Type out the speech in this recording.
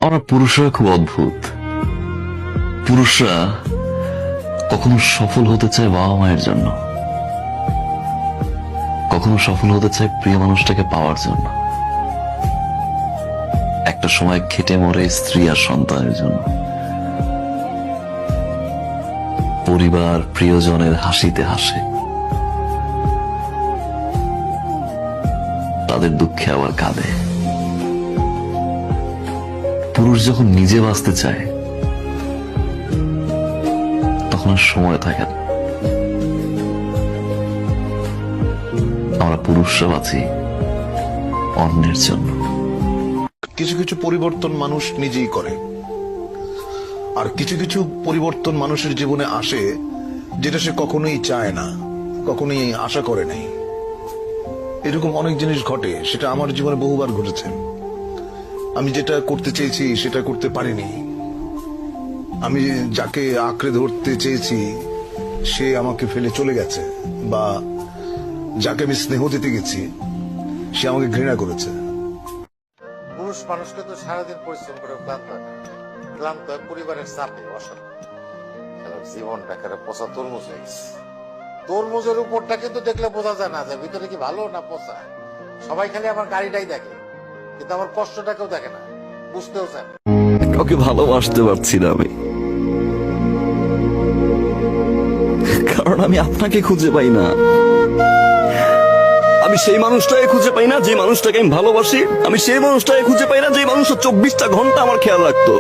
আমরা পুরুষরা খুব অদ্ভুত। পুরুষরা কখনো সফল হতে চায় বাবা মায়ের জন্য, কখনো সফল হতে চায় প্রিয় মানুষটাকে পাওয়ার জন্য, একটা সময় খেটে মরে স্ত্রী আর সন্তানের জন্য, পরিবার প্রিয়জনের হাসিতে হাসে, তাদের দুঃখে আবার কাঁদে। পুরুষ যখন নিজে বাঁচতে চায় তখন আর সময় থাকে না। আমরা পুরুষরা বাঁচি অন্যের জন্য। কিছু কিছু পরিবর্তন মানুষ নিজেই করে, আর কিছু কিছু পরিবর্তন মানুষের জীবনে আসে যেটা সে কখনোই চায় না, কখনোই আশা করে নাই। এরকম অনেক জিনিস ঘটে, সেটা আমার জীবনে বহুবার ঘটেছে। আমি যেটা করতে চেয়েছি সেটা করতে পারিনি। আমি যাকে আঁকড়ে ধরতে চেয়েছি সে আমাকে ফেলে চলে গেছে, বা যাকে আমি স্নেহ দিতে গেছি সে আমাকে ঘৃণা করেছে। পুরুষ মানুষকে তো সারাদিন পরিশ্রম করে ক্লান্ত হয় পরিবারের চাপে, অশান্তি। জীবনটা একটা পচা তরমুজ হয়ে গেছে। তরমুজের উপরটা কিন্তু দেখলে বোঝা যায় না যে ভিতরে কি ভালো না পচা। সবাই খালি আমার গাড়িটাই দেখে, কিন্তু আমার কষ্টটা কেউ দেখে না, বুঝতেও চায় না। কাউকে ভালোবাসতে পারছি না আমি, কারণ আমি আপনাকে খুঁজে পাই না। আমি সেই মানুষটাকে খুঁজে পাই না যে মানুষটাকে আমি ভালোবাসি। আমি সেই মানুষটাকে খুঁজে পাই না যে মানুষটা 24টা ঘন্টা আমার খেয়াল রাখতো।